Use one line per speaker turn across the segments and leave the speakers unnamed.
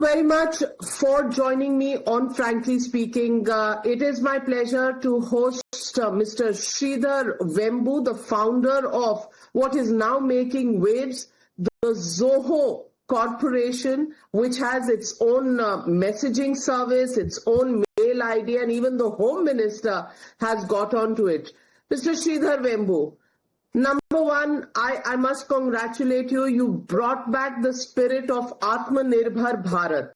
Very much for joining me on Frankly Speaking. It is my pleasure to host Mr. Sridhar Vembu, the founder of what is now making waves, the Zoho Corporation, which has its own messaging service, its own mail ID, and even the Home Minister has got onto it. Mr. Sridhar Vembu, number one, I must congratulate you. You brought back the spirit of Atmanirbhar Bharat.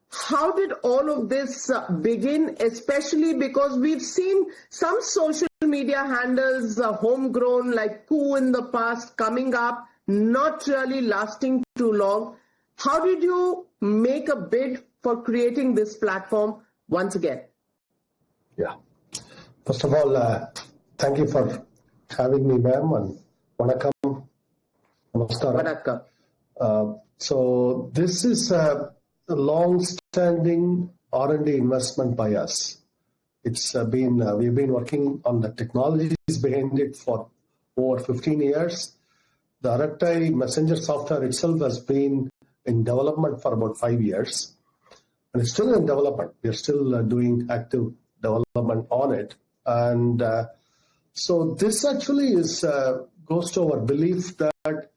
How did all of this begin, especially because we've seen some social media handles, homegrown, like Coup in the past, coming up, not really lasting too long. How did you make a bid for creating this platform once again?
Yeah. First of all, thank you for having me, ma'am, and vanakkam.
Namaskar.
So this is a long-standing R&D investment by us. It's been we've been working on the technologies behind it for over 15 years. The Arattai messenger software itself has been in development for about 5 years, and it's still in development. We are still doing active development on it, and so this actually is goes to our belief that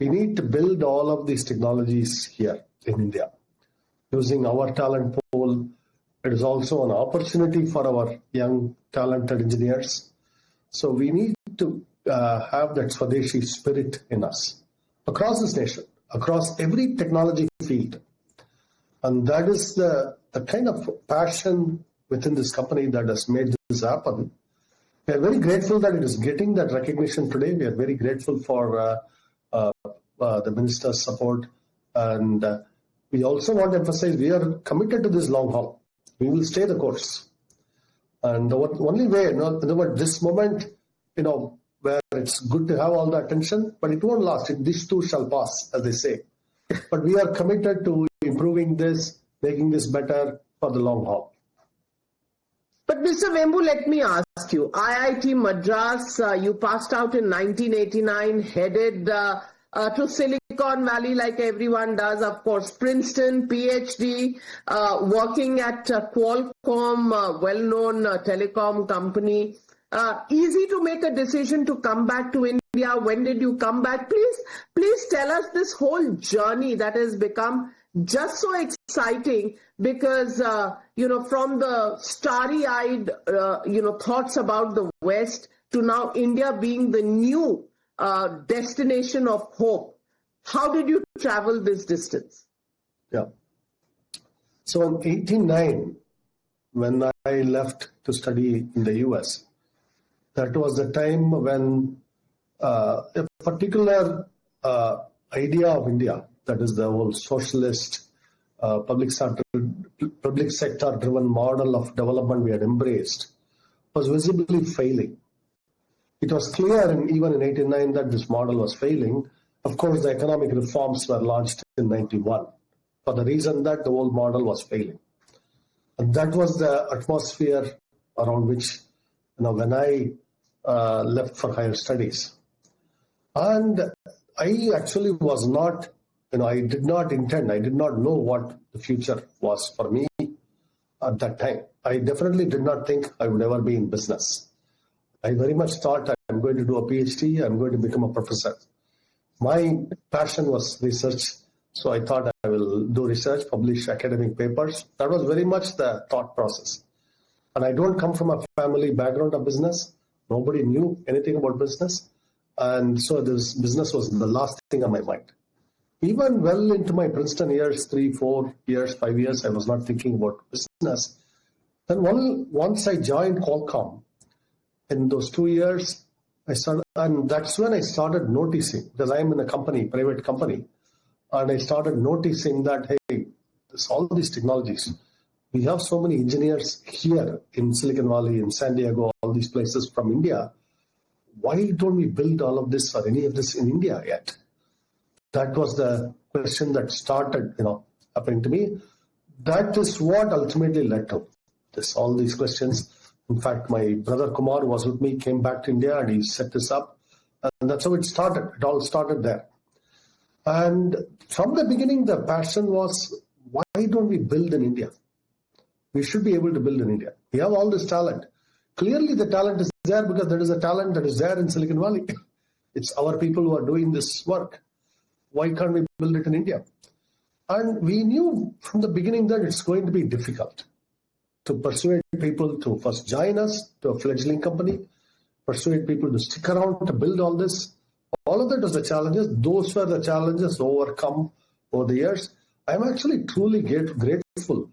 we need to build all of these technologies here in India using our talent pool. It is also an opportunity for our young talented engineers. So we need to have that Swadeshi spirit in us across this nation, across every technology field. And that is the kind of passion within this company that has made this happen. We are very grateful that it is getting that recognition today. We are very grateful for the minister's support. And we also want to emphasize we are committed to this long haul. We will stay the course. And the only way, this moment, where it's good to have all the attention, but it won't last. This too shall pass, as they say. But we are committed to improving this, making this better for the long haul.
But Mr. Vembu, let me ask you, IIT Madras, you passed out in 1989, headed to Silicon Valley like everyone does, of course, Princeton, PhD, working at Qualcomm, well-known telecom company. Easy to make a decision to come back to India. When did you come back? Please tell us this whole journey that has become just so exciting because, from the starry-eyed, thoughts about the West to now India being the new destination of hope. How did you travel this distance?
Yeah. So in 1989, when I left to study in the US, that was the time when a particular idea of India, that is the whole socialist, public sector driven model of development we had embraced, was visibly failing. It was clear even in 1989 that this model was failing. Of course, the economic reforms were launched in 1991 for the reason that the old model was failing. And that was the atmosphere around which, when I left for higher studies. And I actually was not, I did not know what the future was for me at that time. I definitely did not think I would ever be in business. I very much thought I'm going to do a PhD, I'm going to become a professor. My passion was research, so I thought I will do research, publish academic papers. That was very much the thought process. And I don't come from a family background of business. Nobody knew anything about business. And so this business was the last thing on my mind. Even well into my Princeton years, 3, 4 years, 5 years, I was not thinking about business. Then once I joined Qualcomm, in those 2 years, and that's when I started noticing, because I'm in a private company, and I started noticing that, hey, all these technologies, we have so many engineers here in Silicon Valley, in San Diego, all these places from India. Why don't we build all of this or any of this in India yet? That was the question that started, happening to me. That is what ultimately led to all these questions. In fact, my brother Kumar was with me, came back to India, and he set this up. And that's how it started. It all started there. And from the beginning, the passion was, why why don't we build in India? We should be able to build in India. We have all this talent. Clearly the talent is there because there is a talent that is there in Silicon Valley. It's our people who are doing this work. Why can't we build it in India? And we knew from the beginning that it's going to be difficult to persuade people to first join us to a fledgling company, persuade people to stick around to build all this. All of that was the challenges. Those were the challenges overcome over the years. I'm actually truly grateful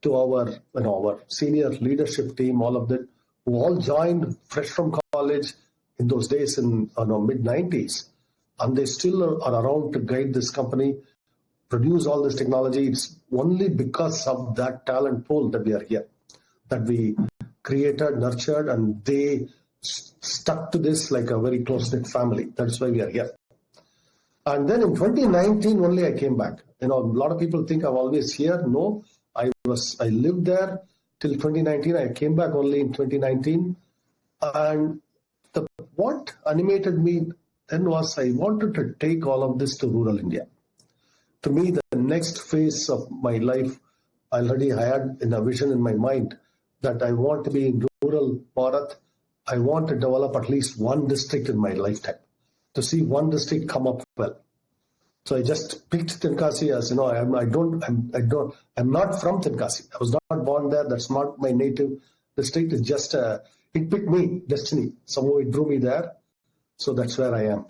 to our senior leadership team, all of that, who all joined fresh from college in those days in mid-90s. And they still are around to guide this company, produce all this technology. It's only because of that talent pool that we are here, that we created, nurtured, and they stuck to this like a very close-knit family. That's why we are here. And then in 2019 only I came back. A lot of people think I'm always here. No, I lived there till 2019. I came back only in 2019. And what animated me then was I wanted to take all of this to rural India. To me, the next phase of my life, I had in a vision in my mind that I want to be in rural Bharat. I want to develop at least one district in my lifetime, to see one district come up well. So I just picked Tenkasi as, I'm not from Tenkasi. I was not born there. That's not my native district. It's just, it picked me, destiny. Somehow it drew me there. So that's where I am.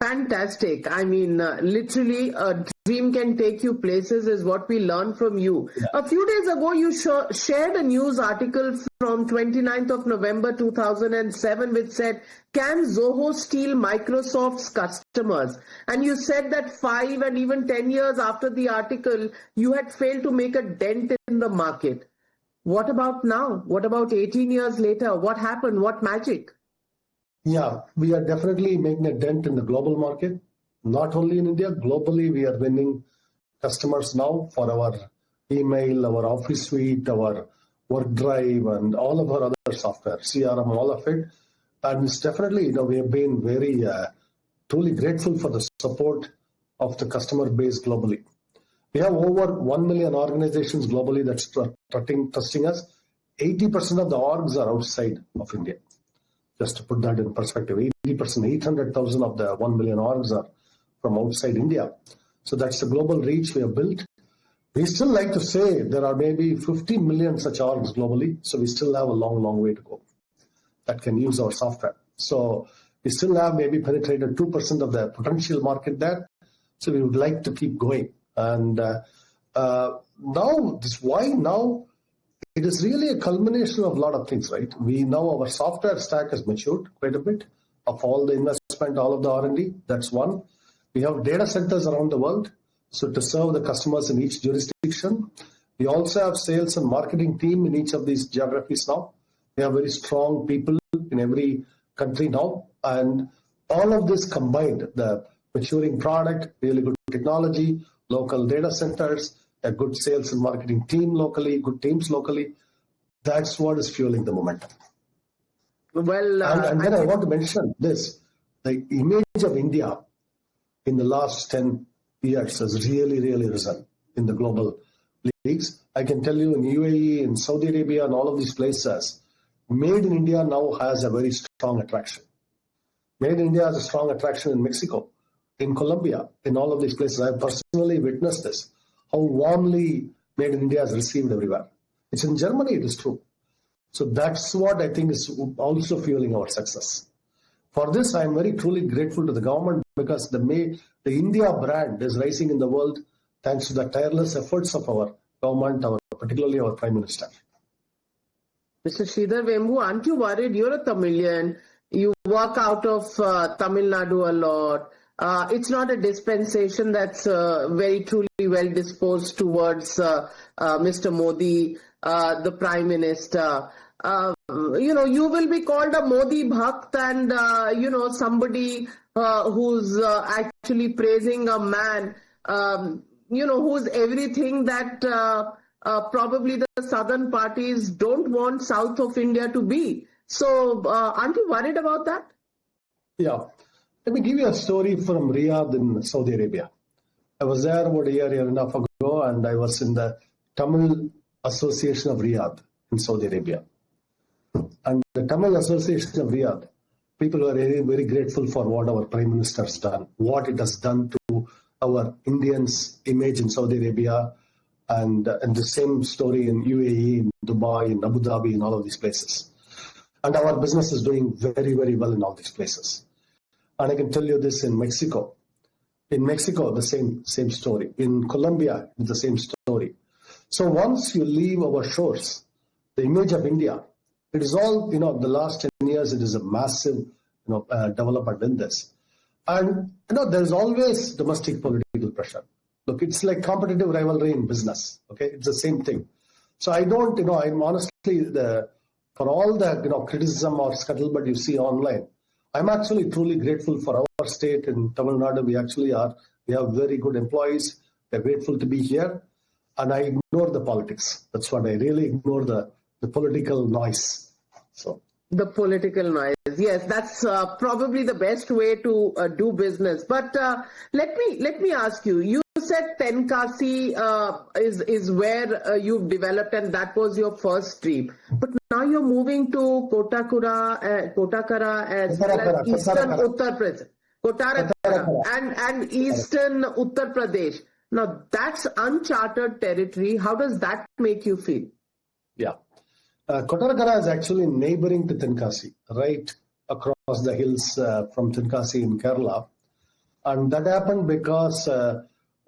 Fantastic. I mean, literally, a dream can take you places is what we learned from you. Yeah. A few days ago, you shared a news article from 29th of November 2007, which said, can Zoho steal Microsoft's customers? And you said that 5 and even 10 years after the article, you had failed to make a dent in the market. What about now? What about 18 years later? What happened? What magic?
Yeah, we are definitely making a dent in the global market. Not only in India, globally we are winning customers now for our email, our Office suite, our Work Drive, and all of our other software, CRM, all of it. And it's definitely, we have been very truly grateful for the support of the customer base globally. We have over 1 million organizations globally that's trusting us. 80% of the orgs are outside of India. Just to put that in perspective, 80%, 800,000 of the 1 million orgs are from outside India. So that's the global reach we have built. We still like to say there are maybe 50 million such orgs globally. So we still have a long, long way to go that can use our software. So we still have maybe penetrated 2% of the potential market there. So we would like to keep going. And why now? It is really a culmination of a lot of things, right? We know our software stack has matured quite a bit of all the investment, all of the R&D. That's one. We have data centers around the world, so to serve the customers in each jurisdiction. We also have sales and marketing team in each of these geographies now. We have very strong people in every country now. And all of this combined, the maturing product, really good technology, local data centers, a good sales and marketing team locally, good teams locally. That's what is fueling the momentum.
Well,
and then I want to mention this. The image of India in the last 10 years has really, really risen in the global leagues. I can tell you in UAE, in Saudi Arabia, and all of these places, Made in India now has a very strong attraction. Made in India has a strong attraction in Mexico, in Colombia, in all of these places. I have personally witnessed this. How warmly Made in India is received everywhere. It's in Germany, it is true. So that's what I think is also fueling our success. For this, I am very truly grateful to the government because the India brand is rising in the world thanks to the tireless efforts of our government, particularly our Prime Minister.
Mr. Sridhar Vembu, aren't you worried? You're a Tamilian. You work out of Tamil Nadu a lot. It's not a dispensation that's very truly well disposed towards Mr. Modi, the Prime Minister. You will be called a Modi Bhakt and, somebody who's actually praising a man, who's everything that probably the southern parties don't want south of India to be. So aren't you worried about that?
Yeah. Let me give you a story from Riyadh in Saudi Arabia. I was there about a year and a half ago, and I was in the Tamil Association of Riyadh in Saudi Arabia. And the Tamil Association of Riyadh, people are very, very grateful for what our Prime Minister has done, what it has done to our Indians' image in Saudi Arabia, and the same story in UAE, in Dubai, in Abu Dhabi, in all of these places. And our business is doing very, very well in all these places. And I can tell you this in Mexico. In Mexico, the same story. In Colombia, the same story. So once you leave our shores, the image of India, it is all, the last 10 years, it is a massive, development in this. And, there's always domestic political pressure. Look, it's like competitive rivalry in business. Okay, it's the same thing. So I don't, I'm honestly, for all the, criticism or scuttlebutt you see online, I'm actually truly grateful for our state in Tamil Nadu. We have very good employees. They're grateful to be here. And I ignore the politics. That's what I really ignore, the political noise. So
the political noise. Yes, that's probably the best way to do business. But let me ask you. You said Tenkasi is where you've developed, and that was your first dream. But now you're moving to Kotakara as well as Eastern Uttar Pradesh, Kotarakara and Eastern Uttar Pradesh. Now that's uncharted territory. How does that make you feel?
Yeah. Kotarakara is actually neighboring to Tenkasi, right across the hills from Tenkasi in Kerala. And that happened because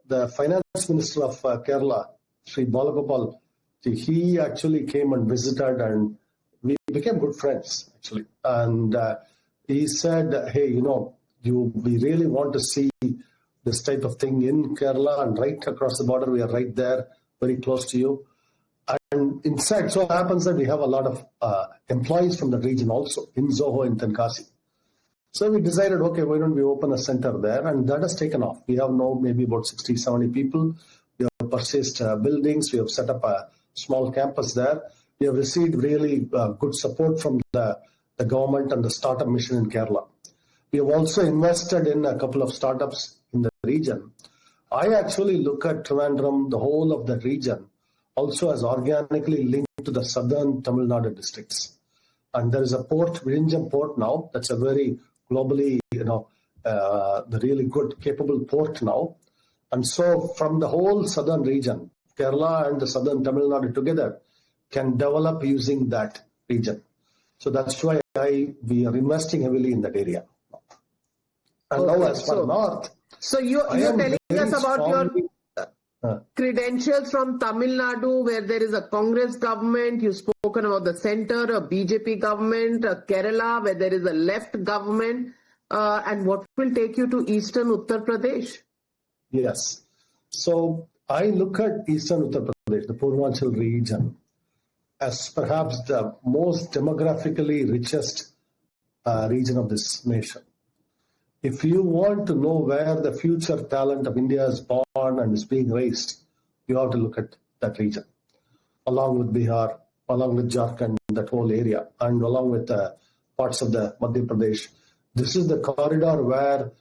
the finance minister of Kerala, Sri Balagopal, he actually came and visited, and we became good friends, actually. And he said, hey, we really want to see this type of thing in Kerala, and right across the border, we are right there, very close to you. And inside, so happens that we have a lot of employees from the region also in Zoho in Tenkasi. So we decided, okay, why don't we open a center there? And that has taken off. We have now maybe about 60, 70 people. We have purchased buildings. We have set up a small campus there. We have received really good support from the government and the startup mission in Kerala. We have also invested in a couple of startups in the region. I actually look at Trivandrum, the whole of that region, also as organically linked to the southern Tamil Nadu districts. And there is a port, Virinjam port now, that's a very globally, the really good, capable port now. And so from the whole southern region, Kerala and the southern Tamil Nadu together can develop using that region. So that's why we are investing heavily in that area. And now as for north.
So you're telling us about your credentials from Tamil Nadu, where there is a Congress government. You've spoken about the center, a BJP government, Kerala, where there is a left government. And what will take you to Eastern Uttar Pradesh?
Yes. So I look at Eastern Uttar Pradesh, the Purvanchal region, as perhaps the most demographically richest region of this nation. If you want to know where the future talent of India is born and is being raised, you have to look at that region, along with Bihar, along with Jharkhand, that whole area, and along with parts of the Madhya Pradesh. This is the corridor where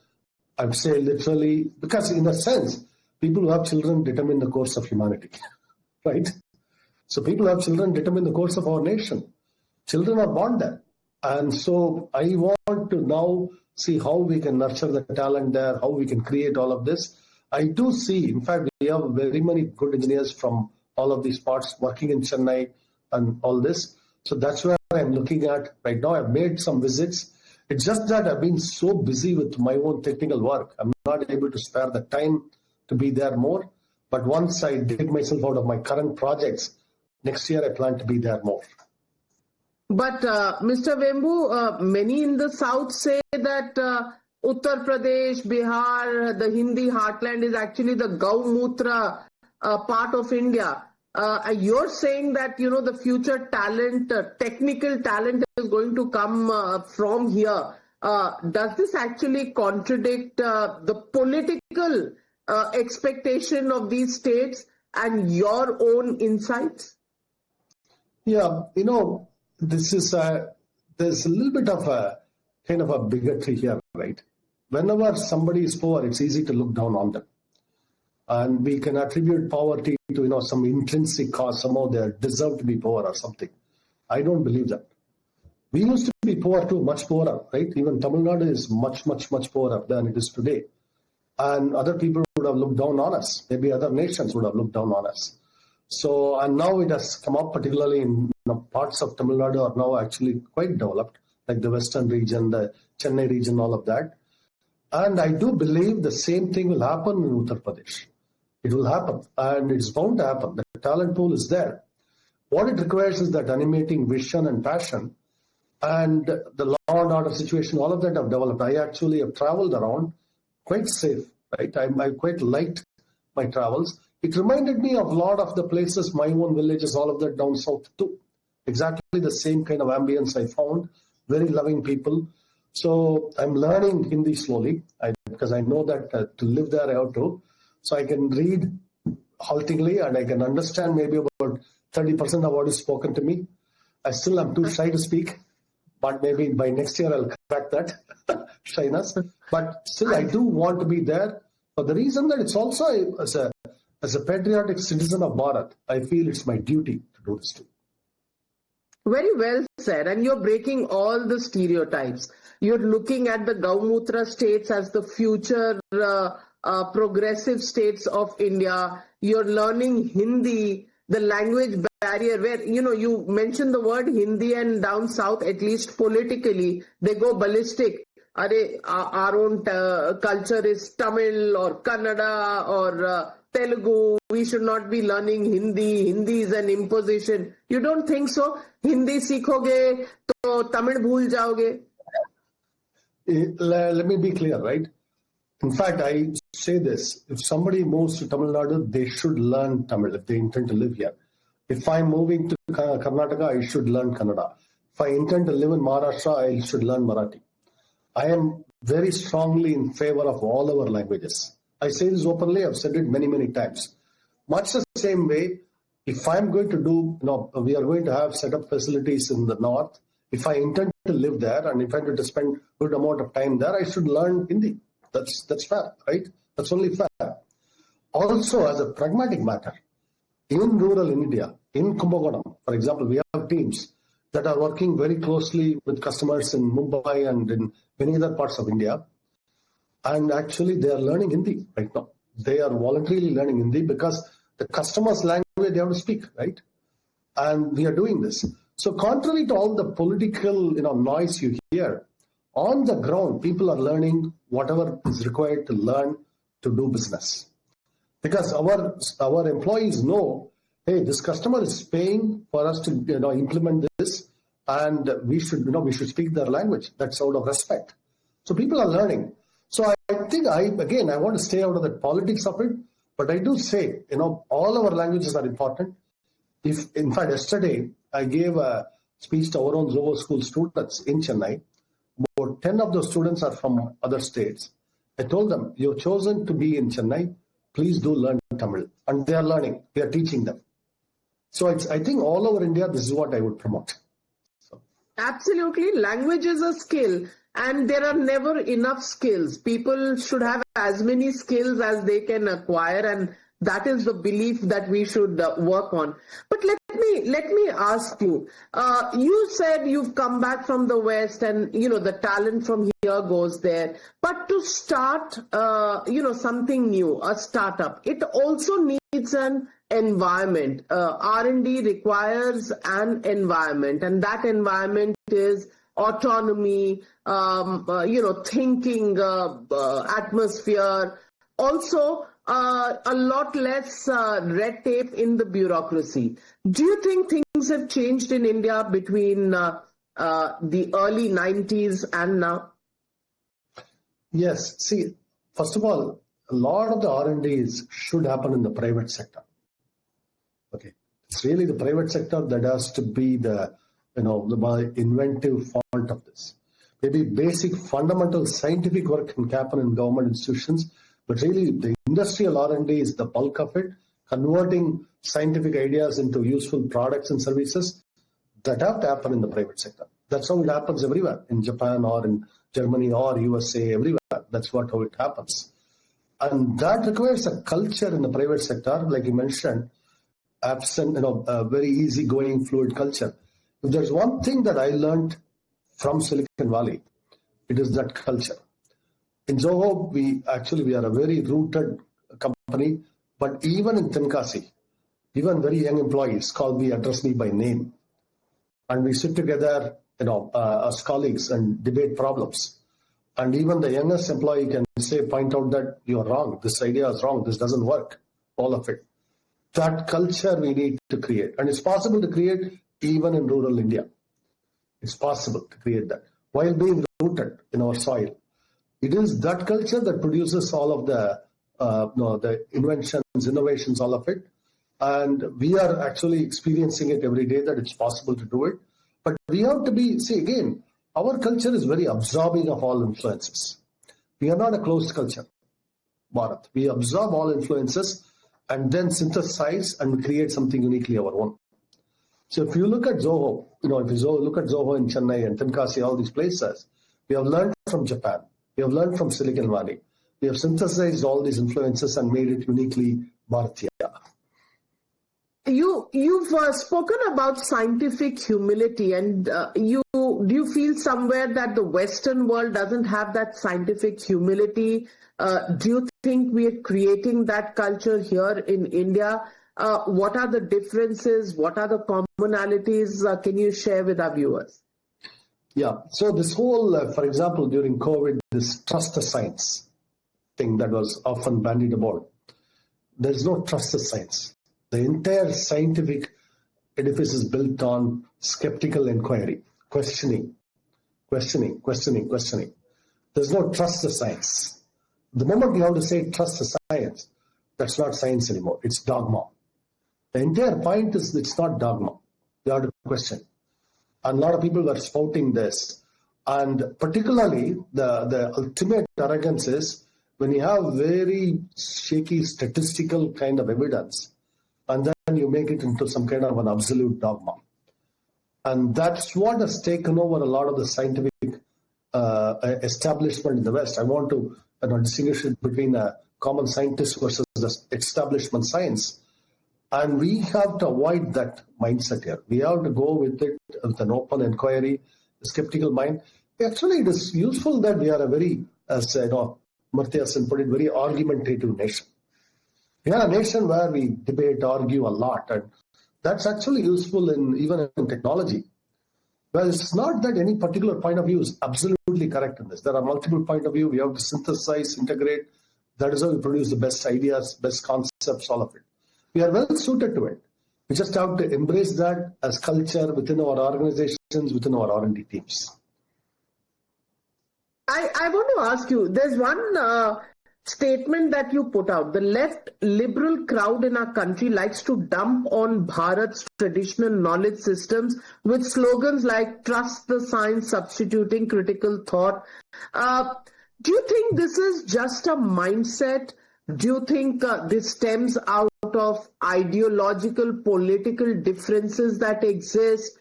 I would say literally, because in a sense, people who have children determine the course of humanity, right? So people who have children determine the course of our nation. Children are born there. And so I want to now see how we can nurture the talent there, how we can create all of this. I do see, in fact, we have very many good engineers from all of these parts working in Chennai and all this. So that's where I'm looking at right now. I've made some visits. It's just that I've been so busy with my own technical work. I'm not able to spare the time to be there more. But once I dig myself out of my current projects, next year I plan to be there more.
But Mr. Vembu, many in the south say that Uttar Pradesh, Bihar, the Hindi heartland is actually the Gaumutra part of India. You're saying that, the future talent, technical talent is going to come from here. Does this actually contradict the political expectation of these states and your own insights?
Yeah, this is there's a little bit of a kind of a bigotry here, right? Whenever somebody is poor, it's easy to look down on them. And we can attribute poverty to, some intrinsic cause. Somehow they deserve to be poor or something. I don't believe that. We used to be poor too, much poorer, right? Even Tamil Nadu is much, much, much poorer than it is today. And other people would have looked down on us. Maybe other nations would have looked down on us. So, and now it has come up, particularly in parts of Tamil Nadu are now actually quite developed, like the western region, the Chennai region, all of that. And I do believe the same thing will happen in Uttar Pradesh. It will happen, and it's bound to happen. The talent pool is there. What it requires is that animating vision and passion, and the law and order situation, all of that have developed. I actually have traveled around quite safe, right? I quite liked my travels. It reminded me of a lot of the places, my own villages, all of that down south too. Exactly the same kind of ambience I found, very loving people. So I'm learning Hindi slowly because I know that to live there I have to. So I can read haltingly and I can understand maybe about 30% of what is spoken to me. I still am too shy to speak, but maybe by next year I'll crack that shyness. But still I do want to be there for the reason that it's also as a patriotic citizen of Bharat, I feel it's my duty to do this too.
Very well said. And you're breaking all the stereotypes. You're looking at the Gaumutra states as the future progressive states of India. You're learning Hindi, the language barrier where, you mentioned the word Hindi, and down south, at least politically, they go ballistic. Our own culture is Tamil or Kannada or Telugu. We should not be learning Hindi. Hindi is an imposition. You don't think so? Hindi सीखोगे तो Tamil भूल जाओगे.
Let me be clear, right? In fact, I say this. If somebody moves to Tamil Nadu, they should learn Tamil if they intend to live here. If I'm moving to Karnataka, I should learn Kannada. If I intend to live in Maharashtra, I should learn Marathi. I am very strongly in favor of all our languages. I say this openly. I've said it many, many times. Much the same way, if I'm going to do, we are going to have set up facilities in the north. If I intend to live there and if I intend to spend a good amount of time there, I should learn Hindi. That's fair, right? That's only fair. Also, as a pragmatic matter, in rural India, in Kumbakonam, for example, we have teams that are working very closely with customers in Mumbai and in many other parts of India. And actually, they are learning Hindi right now. They are voluntarily learning Hindi because the customer's language they have to speak, right? And we are doing this. So contrary to all the political noise you hear, on the ground, people are learning whatever is required to learn to do business. Because our employees know, hey, this customer is paying for us to implement this, and we should speak their language. That's out of respect. So people are learning. So I think I want to stay out of the politics of it, but I do say, all our languages are important. In fact, yesterday I gave a speech to our own Zoho school students in Chennai. About 10 of those students are from other states. I told them, you've chosen to be in Chennai, please do learn Tamil. And they are learning, we are teaching them. So I think all over India, this is what I would promote. So.
Absolutely. Language is a skill. And there are never enough skills. People should have as many skills as they can acquire, and that is the belief that we should work on. But let me ask you. You said you've come back from the West, and the talent from here goes there. But to start, something new, a startup, it also needs an environment. R&D requires an environment, and that environment is autonomy, thinking atmosphere, also a lot less red tape in the bureaucracy. Do you think things have changed in India between the early 90s and now?
Yes. See, first of all, a lot of the R&Ds should happen in the private sector. Okay. It's really the private sector that has to be the inventive font of this. Maybe basic fundamental scientific work can happen in government institutions, but really the industrial R&D is the bulk of it, converting scientific ideas into useful products and services that have to happen in the private sector. That's how it happens everywhere, in Japan or in Germany or USA, everywhere. That's how it happens. And that requires a culture in the private sector, like you mentioned, absent, a very easygoing, fluid culture. If there's one thing that I learned from Silicon Valley, it is that culture. In Zoho, we are a very rooted company, but even in Tenkasi, even very young employees address me by name. And we sit together, as colleagues and debate problems. And even the youngest employee can point out that you're wrong, this idea is wrong, this doesn't work, all of it. That culture we need to create. And it's possible to create even in rural India. It's possible to create that while being rooted in our soil. It is that culture that produces all of the inventions, innovations, all of it. And we are actually experiencing it every day that it's possible to do it. But we have to again, our culture is very absorbing of all influences. We are not a closed culture, Bharat. We absorb all influences and then synthesize and create something uniquely our own. So if you look at Zoho, if you look at Zoho in Chennai and Tenkasi, all these places, we have learned from Japan. We have learned from Silicon Valley. We have synthesized all these influences and made it uniquely Bharatiya.
You've spoken about scientific humility, and do you feel somewhere that the Western world doesn't have that scientific humility? Do you think we are creating that culture here in India? What are the differences? What are the commonalities? Can you share with our viewers?
Yeah. So this whole, for example, during COVID, this trust the science thing that was often bandied about, there's no trust the science. The entire scientific edifice is built on skeptical inquiry, questioning. There's no trust the science. The moment you have to say trust the science, that's not science anymore. It's dogma. The entire point is it's not dogma. You have to question. And a lot of people were spouting this. And particularly the ultimate arrogance is when you have very shaky statistical kind of evidence, and then you make it into some kind of an absolute dogma. And that's what has taken over a lot of the scientific establishment in the West. I want to distinguish it between a common scientist versus the establishment science. And we have to avoid that mindset here. We have to go with it with an open inquiry, a skeptical mind. Actually, it is useful that we are a very, as Martha put it, very argumentative nation. We are a nation where we debate, argue a lot, and that's actually useful even in technology. Well, it's not that any particular point of view is absolutely correct in this. There are multiple points of view. We have to synthesize, integrate. That is how we produce the best ideas, best concepts, all of it. We are well suited to it. We just have to embrace that as culture within our organizations, within our R&D teams.
I want to ask you, there's one statement that you put out. The left liberal crowd in our country likes to dump on Bharat's traditional knowledge systems with slogans like trust the science, substituting critical thought. Do you think this is just a mindset? Do you think this stems out of ideological, political differences that exist?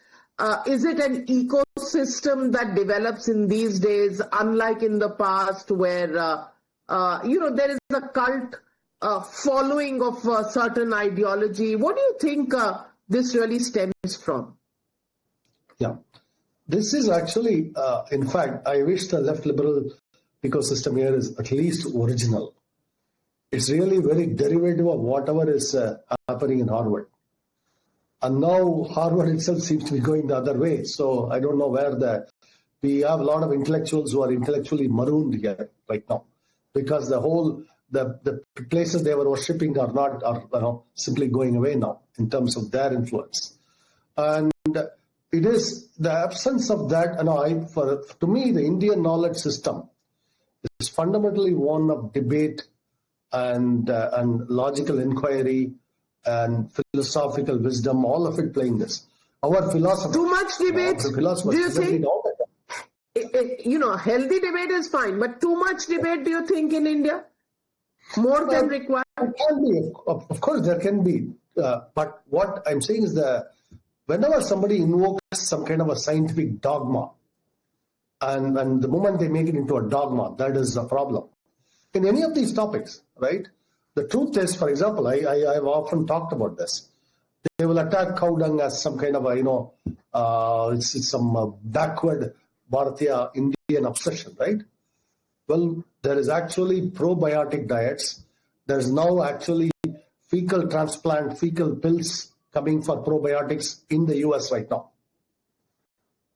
Is it an ecosystem that develops in these days, unlike in the past where there is a cult following of a certain ideology? What do you think this really stems from?
Yeah, this is actually, in fact, I wish the left liberal ecosystem here is at least original. It's really very derivative of whatever is happening in Harvard. And now Harvard itself seems to be going the other way. So I don't know where we have a lot of intellectuals who are intellectually marooned here right now, because the places they were worshipping are simply going away now in terms of their influence. And it is the absence of that. To me, the Indian knowledge system is fundamentally one of debate and logical inquiry and philosophical wisdom, all of it playing this. Our philosophy.
Too much debate. Do you think? Healthy debate is fine, but too much debate, do you think, in India? More than required?
It can be. Of course, there can be. But what I'm saying is that whenever somebody invokes some kind of a scientific dogma, and the moment they make it into a dogma, that is a problem. in any of these topics, right? The truth is, for example, I've often talked about this. They will attack cow dung as some kind of it's some backward Bharatiya Indian obsession, right? Well, there is actually probiotic diets. There's now actually fecal transplant, fecal pills coming for probiotics in the US right now.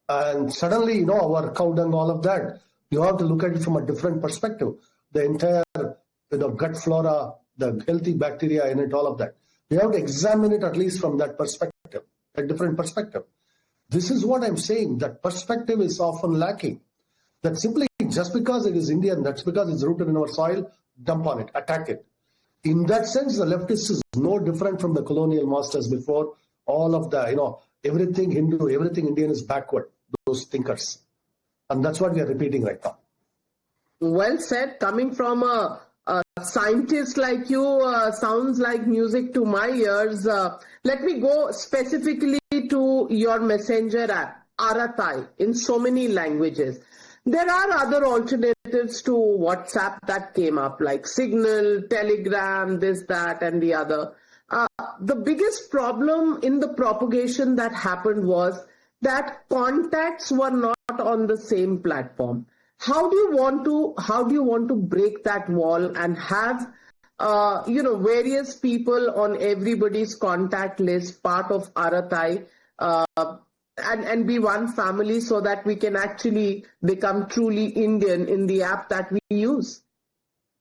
And suddenly, our cow dung, all of that, you have to look at it from a different perspective. The entire gut flora, the healthy bacteria in it, all of that. We have to examine it at least from that perspective, a different perspective. This is what I'm saying. That perspective is often lacking. That simply just because it is Indian, that's because it's rooted in our soil, dump on it, attack it. In that sense, the leftist is no different from the colonial masters before. All of the, everything Hindu, everything Indian is backward, those thinkers. And that's what we are repeating right now.
Well said. Coming from a scientist like you, sounds like music to my ears. Let me go specifically to your messenger app, Arattai, in so many languages. There are other alternatives to WhatsApp that came up, like Signal, Telegram, this, that, and the other. The biggest problem in the propagation that happened was that contacts were not on the same platform. How do you want to break that wall and have various people on everybody's contact list, part of Arattai, and be one family so that we can actually become truly Indian in the app that we use?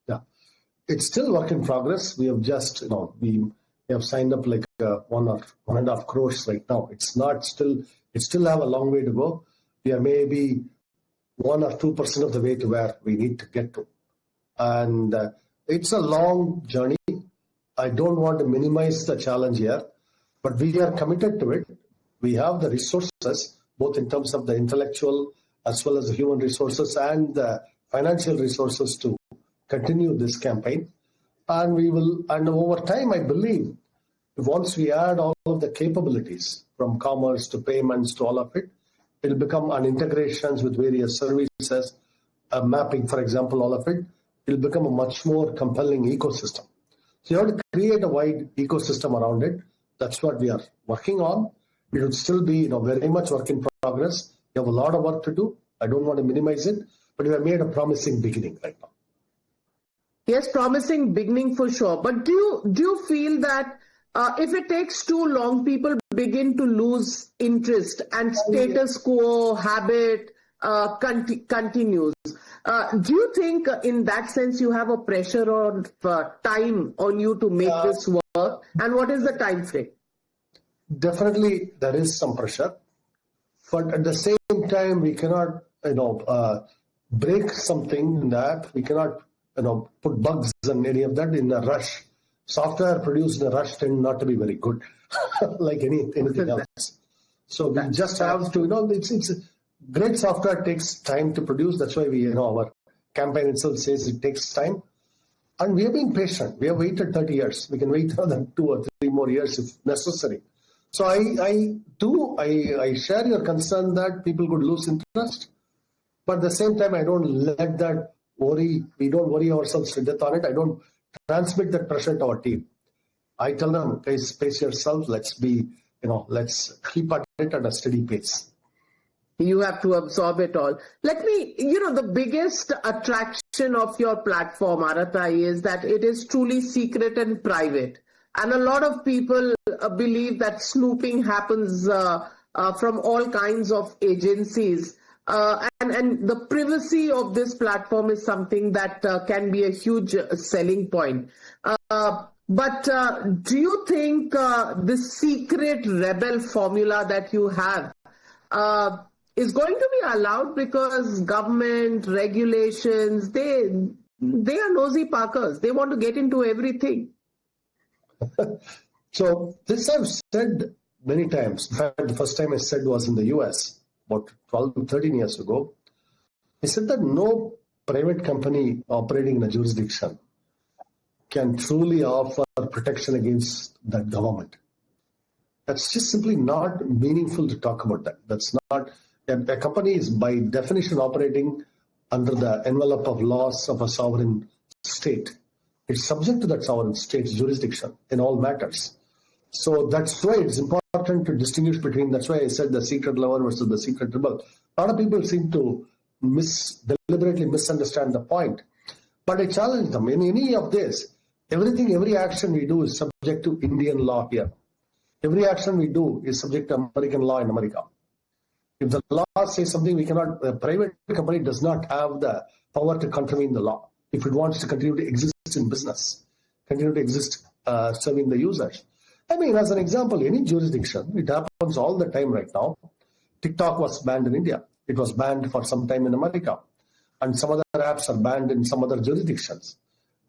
Yeah, it's still work in progress. We have just, we have signed up like 1.5 crores right now. It still have a long way to go. We are maybe 1 or 2% of the way to where we need to get to. And it's a long journey. I don't want to minimize the challenge here, but we are committed to it. We have the resources, both in terms of the intellectual as well as the human resources and the financial resources to continue this campaign. And we will, and over time, I believe, once we add all of the capabilities from commerce to payments to all of it, it'll become an integrations with various services, mapping, for example, all of it. It'll become a much more compelling ecosystem. So you have to create a wide ecosystem around it. That's what we are working on. It would still be, very much work in progress. We have a lot of work to do. I don't want to minimize it, but we have made a promising beginning right now.
Yes, promising beginning for sure. But do you feel that if it takes too long, people begin to lose interest and status quo habit continues? Do you think in that sense you have a pressure or time on you to make this work? And what is the time frame?
Definitely there is some pressure, but at the same time we cannot, break something in the app. We cannot, put bugs and any of that in a rush. Software produced in a rush tend not to be very good, like anything else. So we just have to, it's great software takes time to produce. That's why our campaign itself says it takes time. And we have been patient. We have waited 30 years. We can wait another 2 or 3 more years if necessary. So I share your concern that people could lose interest, but at the same time, I don't let that worry. We don't worry ourselves to death on it. I don't transmit that pressure to our team. I tell them, guys, pace yourself. Let's let's keep at it at a steady pace.
You have to absorb it all. Let me, the biggest attraction of your platform, Arattai, is that it is truly secret and private. And a lot of people believe that snooping happens from all kinds of agencies. And the privacy of this platform is something that can be a huge selling point. But do you think this secret rebel formula that you have is going to be allowed? Because government, regulations, they are nosy parkers. They want to get into everything.
So this I've said many times. In fact, the first time I said was in the US, about 12 to 13 years ago. I said that no private company operating in a jurisdiction can truly offer protection against that government. That's just simply not meaningful to talk about that. That's not, a company is by definition operating under the envelope of laws of a sovereign state. It's subject to that sovereign state's jurisdiction in all matters. So that's why it's important to distinguish between, that's why I said the secret lover versus the secret rebel. A lot of people seem to deliberately misunderstand the point. But I challenge them, in any of this, every action we do is subject to Indian law here. Every action we do is subject to American law in America. If the law says something, we cannot, a private company does not have the power to contravene the law if it wants to continue to exist in business, continue to exist serving the users. I mean, as an example, any jurisdiction, it happens all the time right now. TikTok was banned in India. It was banned for some time in America. And some other apps are banned in some other jurisdictions.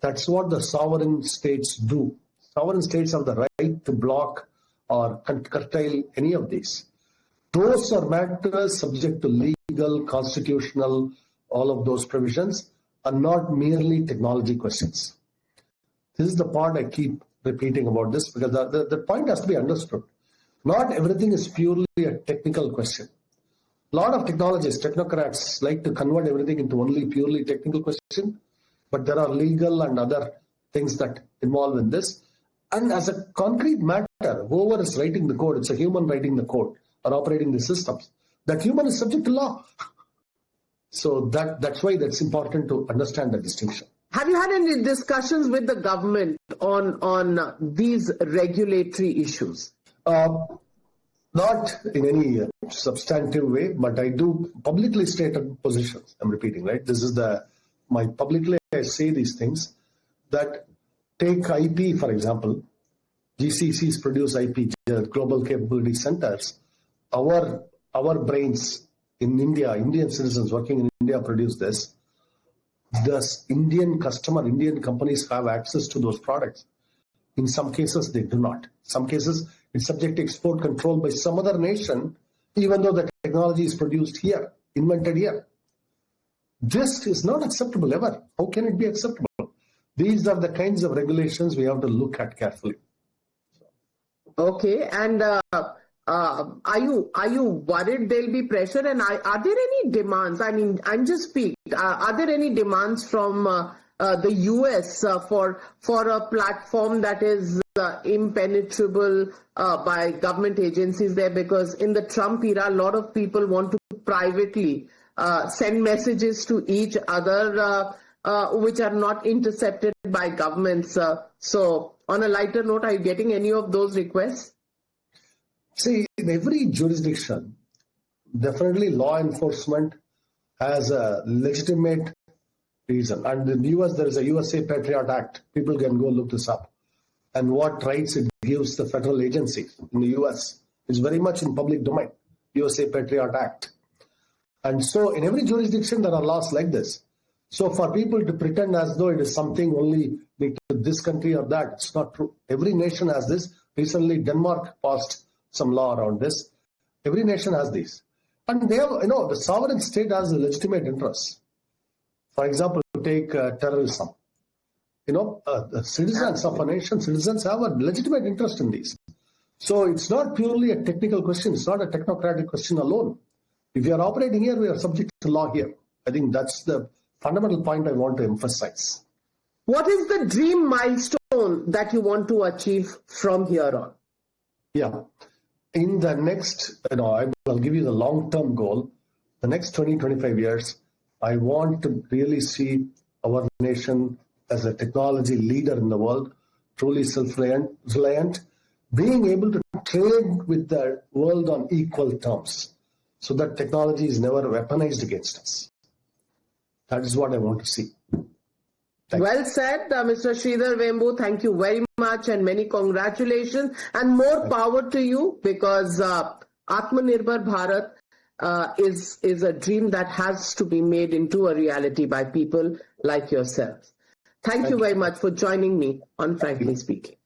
That's what the sovereign states do. Sovereign states have the right to block or curtail any of these. Those are matters subject to legal, constitutional, all of those provisions, and not merely technology questions. This is the part I keep repeating about this, because the point has to be understood. Not everything is purely a technical question. A lot of technologists, technocrats, like to convert everything into only purely technical question, but there are legal and other things that involve in this. And as a concrete matter, whoever is writing the code, it's a human writing the code or operating the systems. That human is subject to law. So that's why that's important to understand the distinction.
Have you had any discussions with the government on these regulatory issues?
Not in any substantive way, but I do publicly stated positions. I'm repeating, right? This is my publicly I say these things that take IP, for example. GCCs produce IP, Global Capability Centers. Our brains in India, Indian citizens working in India produce this. Does Indian companies have access to those products? In some cases, they do not. Some cases, it's subject to export control by some other nation, even though the technology is produced here, invented here. This is not acceptable ever. How can it be acceptable? These are the kinds of regulations we have to look at carefully.
Okay, and are you worried there'll be pressure? And are there any demands? I mean, I'm just speaking. Are there any demands from the US for a platform that is impenetrable by government agencies there? Because in the Trump era, a lot of people want to privately send messages to each other which are not intercepted by governments. So on a lighter note, are you getting any of those requests?
See, in every jurisdiction, definitely law enforcement has a legitimate reason. And in the US, there is a USA Patriot Act. People can go look this up. And what rights it gives the federal agencies in the US is very much in public domain. USA Patriot Act. And so in every jurisdiction, there are laws like this. So for people to pretend as though it is something only to this country or that, it's not true. Every nation has this. Recently, Denmark passed some law around this. Every nation has these. And they have, the sovereign state has a legitimate interest. For example, take terrorism. The citizens of a nation, citizens have a legitimate interest in these. So it's not purely a technical question. It's not a technocratic question alone. If you are operating here, we are subject to law here. I think that's the fundamental point I want to emphasize.
What is the dream milestone that you want to achieve from here on?
Yeah. In the next, I'll give you the long-term goal. The next 20, 25 years, I want to really see our nation as a technology leader in the world, truly self-reliant, being able to trade with the world on equal terms so that technology is never weaponized against us. That is what I want to see.
Well said, Mr. Sridhar Vembu. Thank you very much and many congratulations and more power to you, because Atmanirbhar Bharat is a dream that has to be made into a reality by people like yourselves. Thank you very much for joining me on Frankly Speaking.